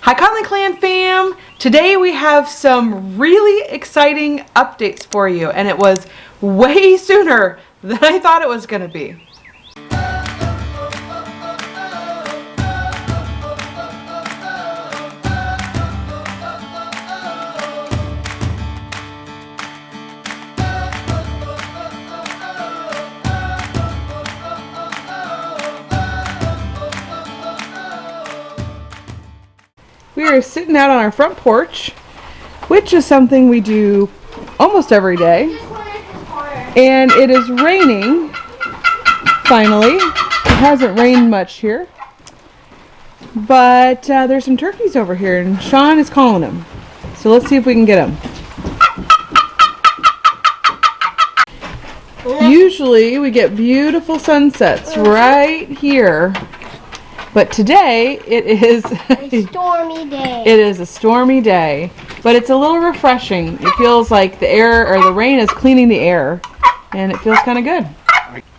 Hi LinkTree fam! Today we have some really exciting updates for you, and it was way sooner than I thought it was going to be. We are sitting out on our front porch, which is something we do almost every day. And it is raining, finally. It hasn't rained much here. But there's some turkeys over here, and Sean is calling them. So let's see if we can get them. Usually we get beautiful sunsets right here. But today it is a stormy day. It is a stormy day, but it's a little refreshing. It feels like the air or the rain is cleaning the air, and it feels kind of good.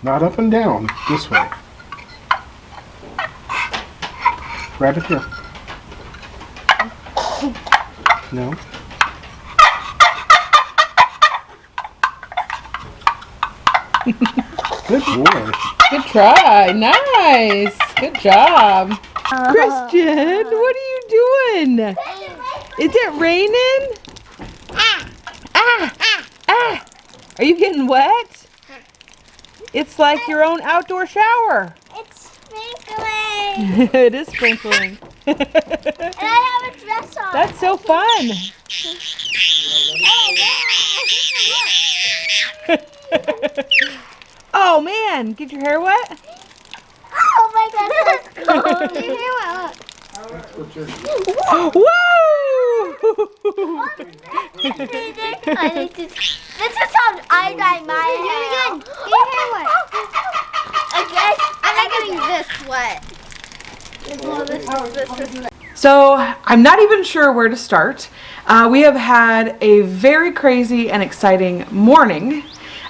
Not up and down, this way. Rabbit here. No. Good boy. Good try. Nice. Good job. Christian, what are you doing? Is it raining? Are you getting wet? It's like your own outdoor shower. It's sprinkling. It is sprinkling. And I have a dress on. That's so fun. Oh man, get your hair wet? Oh my God, that's cold. Your hair Woo! This is how I dye my hair. Get your hair wet. I'm not getting this wet. So I'm not even sure where to start. We have had a very crazy and exciting morning,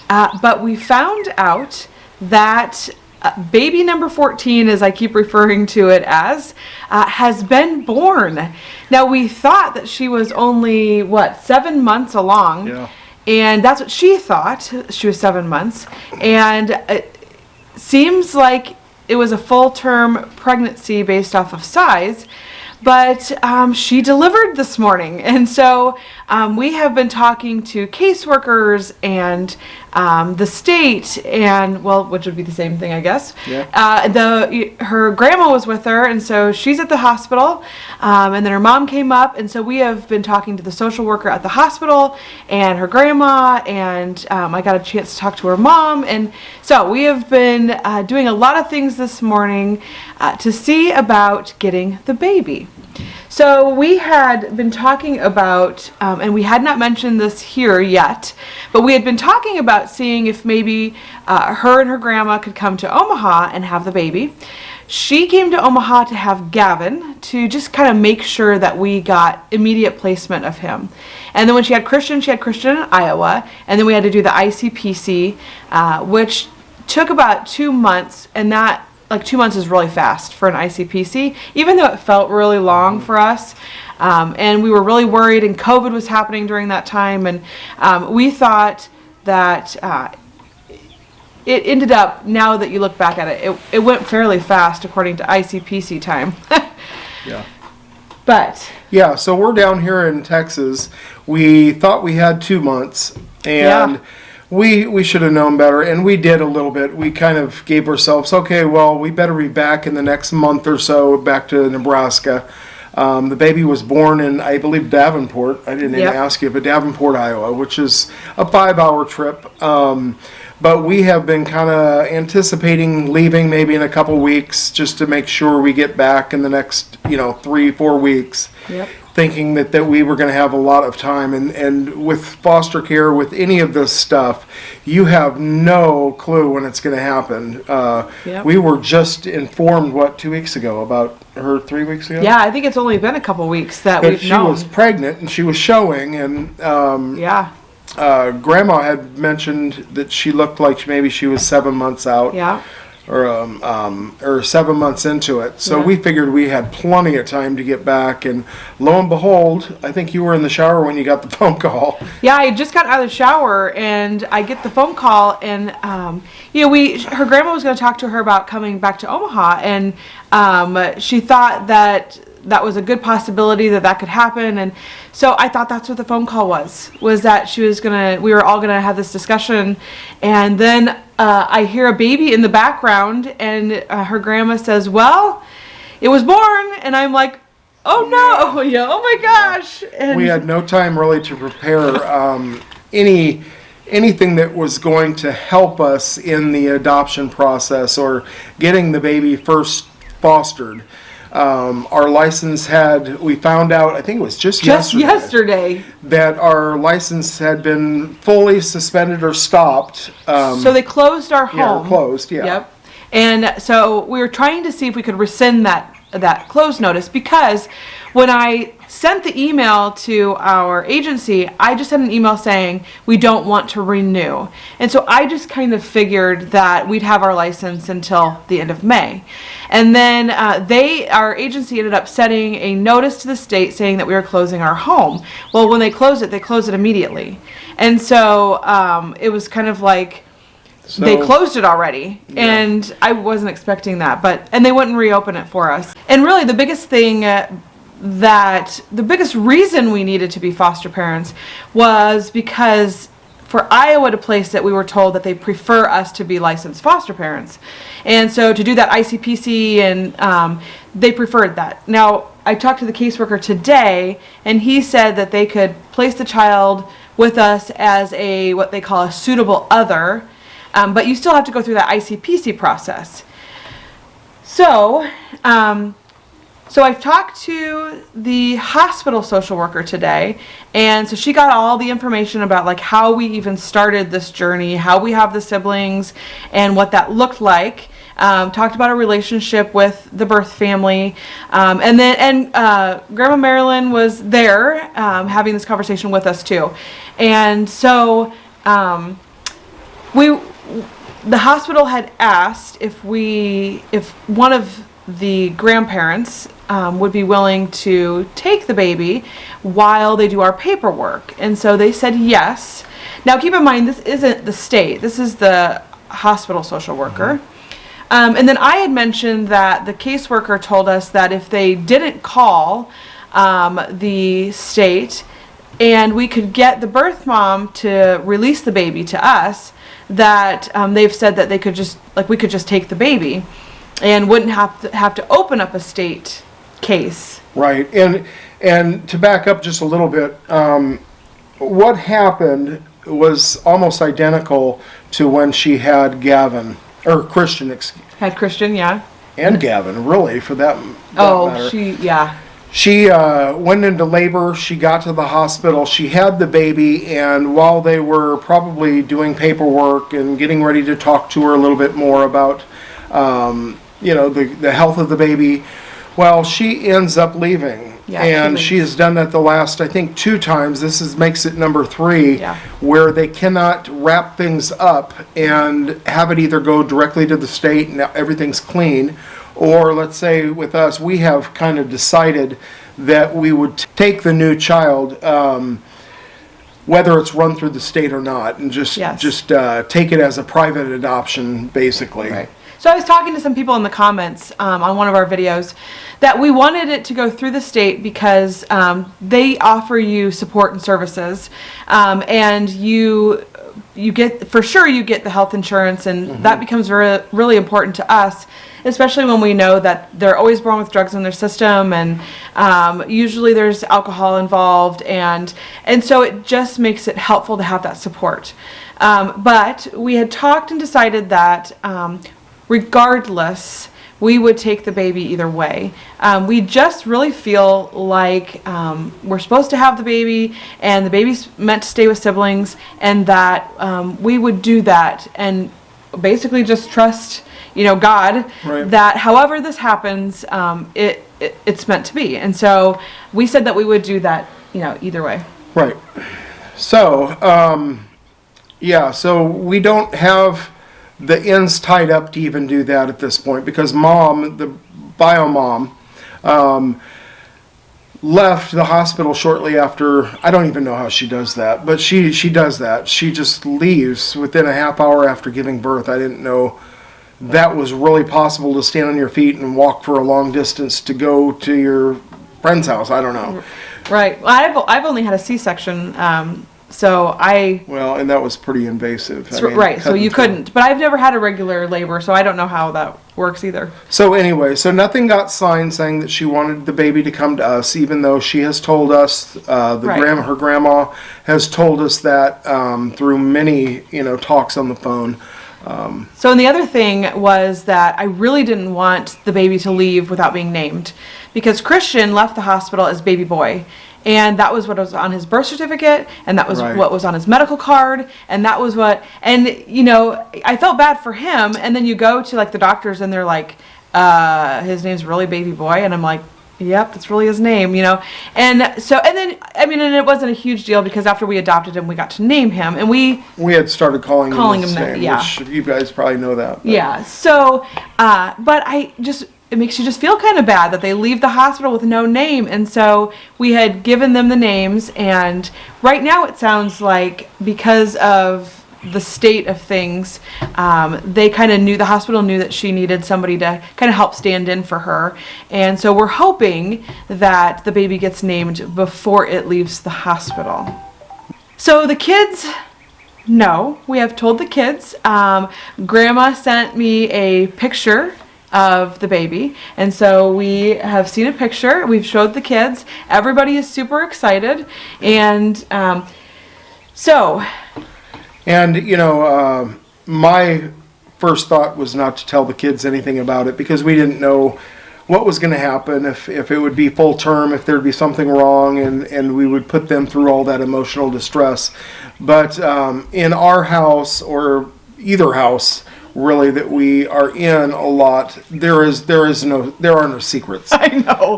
but we found out that baby number 14, as I keep referring to it as, has been born. Now we thought that she was only, 7 months along? Yeah. And that's what she thought. She was 7 months. And it seems like it was a full-term pregnancy based off of size. But she delivered this morning, and so we have been talking to caseworkers and the state, and which would be the same thing, I guess. Yeah. Her grandma was with her, and so she's at the hospital, and then her mom came up, and so we have been talking to the social worker at the hospital and her grandma, and I got a chance to talk to her mom, and so we have been doing a lot of things this morning to see about getting the baby. So we had been talking about, and we had not mentioned this here yet, but we had been talking about seeing if maybe her and her grandma could come to Omaha and have the baby. She came to Omaha to have Gavin, to just kind of make sure that we got immediate placement of him. And then when she had Christian in Iowa, and then we had to do the ICPC, which took about 2 months, and that 2 months is really fast for an ICPC, even though it felt really long for us. And we were really worried, and COVID was happening during that time, and we thought that it ended up, now that you look back at it, it went fairly fast according to ICPC time. Yeah. But Yeah, so we're down here in Texas. We thought we had 2 months, and Yeah. we should have known better, and we did a little bit. We kind of gave ourselves, okay, well, we better be back in the next month or so, back to Nebraska. The baby was born in, I believe, Davenport. I didn't even ask you, but Davenport, Iowa, which is a 5-hour trip. But we have been kind of anticipating leaving maybe in a couple weeks, just to make sure we get back in the next 3-4 weeks. Yep. Thinking that we were going to have a lot of time, and with foster care, with any of this stuff, you have no clue when it's going to happen. Yep. We were just informed 2 weeks ago about her, 3 weeks ago. yeah, I think it's only been a couple weeks that But we've she known. was pregnant and she was showing, and Yeah. Grandma had mentioned that she looked like maybe she was 7 months out. Yeah. or 7 months into it. So Yeah. we figured we had plenty of time to get back, and lo and behold, I think you were in the shower when you got the phone call. Yeah, I just got out of the shower and I get the phone call, and her grandma was going to talk to her about coming back to Omaha, and she thought that was a good possibility that could happen, and so I thought that's what the phone call was that we were all gonna have this discussion, and then I hear a baby in the background, and her grandma says, "Well, it was born," and I'm like, "Oh no, yeah, oh my gosh!" And We had no time really to prepare anything that was going to help us in the adoption process or getting the baby first fostered. Our license we found out, I think it was just yesterday. that our license had been fully suspended or stopped. So they closed our home. Yeah, or closed, yeah. Yep. And so we were trying to see if we could rescind that close notice, because when I sent the email to our agency, I just sent an email saying we don't want to renew. And so I just kind of figured that we'd have our license until the end of May. And then our agency ended up sending a notice to the state saying that we were closing our home. Well, when they closed it immediately. And so it was kind of like, they closed it already, and I wasn't expecting that, and they wouldn't reopen it for us. And really the biggest thing the biggest reason we needed to be foster parents was because for Iowa to place it, we were told that they prefer us to be licensed foster parents. And so to do that ICPC, and they preferred that. Now, I talked to the caseworker today, and he said that they could place the child with us as what they call a suitable other, but you still have to go through that ICPC process. So, so I've talked to the hospital social worker today, and so she got all the information about like how we even started this journey, how we have the siblings, and what that looked like. Talked about our relationship with the birth family, and Grandma Marilyn was there having this conversation with us too, and so the hospital had asked if one of the grandparents would be willing to take the baby while they do our paperwork. And so they said yes. Now keep in mind, this isn't the state. This is the hospital social worker. And then I had mentioned that the caseworker told us that if they didn't call the state and we could get the birth mom to release the baby to us, that they've said that we could just take the baby and wouldn't have to open up a state case. Right, and to back up just a little bit, what happened was almost identical to when she had Gavin, or Christian, Had Christian, yeah. and Gavin, really, for that matter. She went into labor, she got to the hospital, she had the baby, and while they were probably doing paperwork and getting ready to talk to her a little bit more about the health of the baby, well, she ends up leaving. Yeah, and she has done that the last, I think, 2 times. This makes it number 3, where they cannot wrap things up and have it either go directly to the state and everything's clean, or let's say with us, we have kind of decided that we would take the new child, whether it's run through the state or not, and just take it as a private adoption, basically. Right. So I was talking to some people in the comments on one of our videos that we wanted it to go through the state because they offer you support and services, and you get the health insurance, and that becomes really important to us, especially when we know that they're always born with drugs in their system, and usually there's alcohol involved, and so it just makes it helpful to have that support. But we had talked and decided that regardless, we would take the baby either way. We just really feel like we're supposed to have the baby, and the baby's meant to stay with siblings, and that we would do that and basically just trust, God, that however this happens, it's meant to be. And so we said that we would do that, either way. Right. So, so we don't have the ends tied up to even do that at this point, because mom, the bio mom, left the hospital shortly after. I don't even know how she does that, but she does that. She just leaves within a half hour after giving birth. I didn't know that was really possible, to stand on your feet and walk for a long distance to go to your friend's house. I don't know. Right. Well, I've only had a C-section, so I. Well, and that was pretty invasive. Right. So you couldn't. But I've never had a regular labor, so I don't know how that works either. So anyway, so nothing got signed saying that she wanted the baby to come to us, even though she has told us, her grandma has told us that through many, talks on the phone. So, and the other thing was that I really didn't want the baby to leave without being named, because Christian left the hospital as baby boy, and that was what was on his birth certificate, and that was what was on his medical card, and that was what, and I felt bad for him. And then you go to like the doctors and they're like, his name's really baby boy, and I'm like, yep, that's really his name, And so, and then, and it wasn't a huge deal, because after we adopted him, we got to name him, and we had started calling him his that, name, yeah. which you guys probably know that. But. Yeah, so, but it makes you just feel kind of bad that they leave the hospital with no name, and so we had given them the names, and right now it sounds like, because of the state of things, they kind of knew, the hospital knew that she needed somebody to kind of help stand in for her, and so we're hoping that the baby gets named before it leaves the hospital. So the kids, no, we have told the kids. Grandma sent me a picture of the baby, and so we have seen a picture. We've showed the kids. Everybody is super excited, and so. And, my first thought was not to tell the kids anything about it, because we didn't know what was going to happen, if it would be full term, if there'd be something wrong, and we would put them through all that emotional distress. But in our house, or either house, really, that we are in a lot, there are no secrets. I know.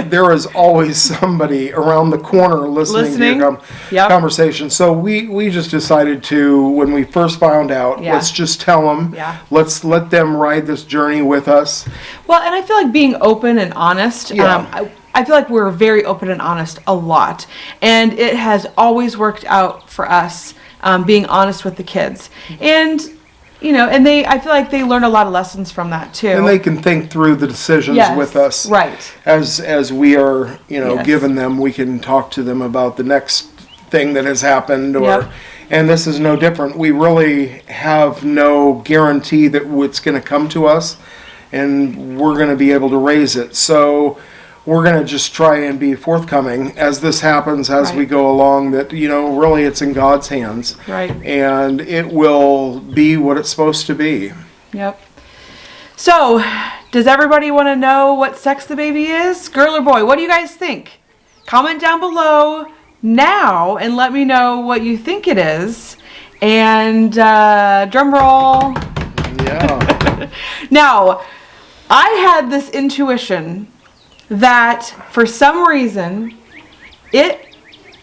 There is always somebody around the corner listening to your conversation. So we just decided to, when we first found out, let's just tell them. Yeah. Let's let them ride this journey with us. Well, and I feel like being open and honest. I feel like we're very open and honest a lot, and it has always worked out for us, being honest with the kids, and. And I feel like they learn a lot of lessons from that too. And they can think through the decisions with us. Right. As we are, given them, we can talk to them about the next thing that has happened, and this is no different. We really have no guarantee that it's going to come to us, and we're going to be able to raise it. So we're going to just try and be forthcoming as this happens, as we go along, that, really it's in God's hands. Right. And it will be what it's supposed to be. Yep. So, does everybody want to know what sex the baby is? Girl or boy? What do you guys think? Comment down below now and let me know what you think it is. And drum roll. Yeah. Now, I had this intuition that for some reason it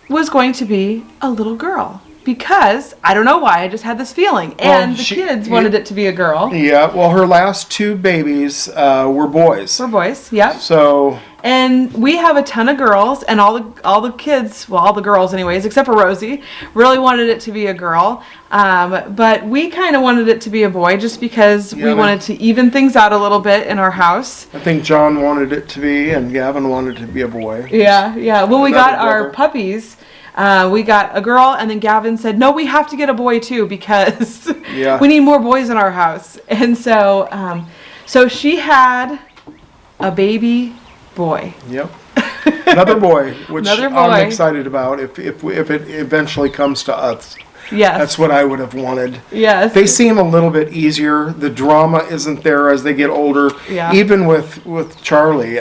was going to be a little girl, because I don't know why, I just had this feeling, and the kids wanted it to be a girl. Yeah, well, her last two babies were boys. Were boys, yep. So. And we have a ton of girls, and all the kids, well, all the girls anyways, except for Rosie, really wanted it to be a girl. But we kind of wanted it to be a boy, just because we wanted to even things out a little bit in our house. I think John wanted it to be, and Gavin wanted it to be a boy. Yeah. When we got our puppies, we got a girl, and then Gavin said, no, we have to get a boy too, because we need more boys in our house. And so, so she had a baby boy. Yep. Another boy, which I'm excited about if it eventually comes to us. Yes. That's what I would have wanted. Yes. They seem a little bit easier. The drama isn't there as they get older. Yeah. Even with Charlie.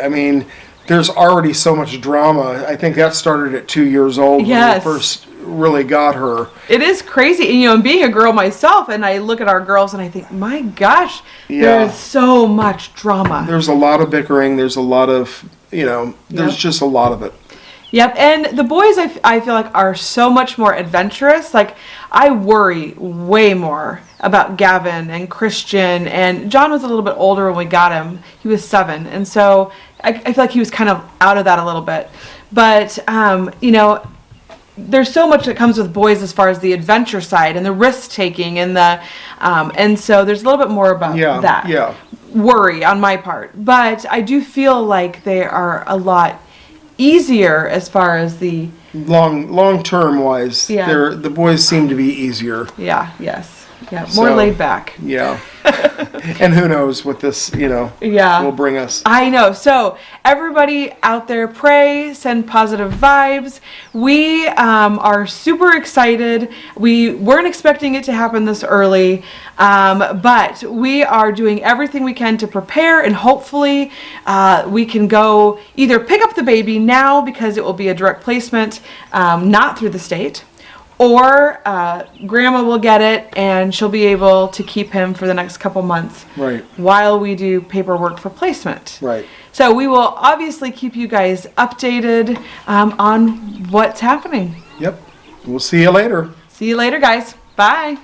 There's already so much drama. I think that started at 2 years old when we first really got her. It is crazy. And, being a girl myself, and I look at our girls and I think, my gosh, there is so much drama. There's a lot of bickering. There's a lot of, there's just a lot of it. Yep, and the boys I feel like are so much more adventurous. Like, I worry way more about Gavin and Christian, and John was a little bit older when we got him. He was 7, and so I feel like he was kind of out of that a little bit. But, you know, there's so much that comes with boys as far as the adventure side and the risk taking and so there's a little bit more about that worry on my part. But I do feel like they are a lot easier as far as the long term wise. The boys seem to be easier. More laid back. And who knows what this will bring us. I know. So everybody out there, pray, send positive vibes. We are super excited. We weren't expecting it to happen this early, but we are doing everything we can to prepare, and hopefully we can go either pick up the baby now because it will be a direct placement, not through the state, or Grandma will get it and she'll be able to keep him for the next couple months while we do paperwork for placement. So we will obviously keep you guys updated on what's happening. Yep. We'll see you later. See you later, guys. Bye.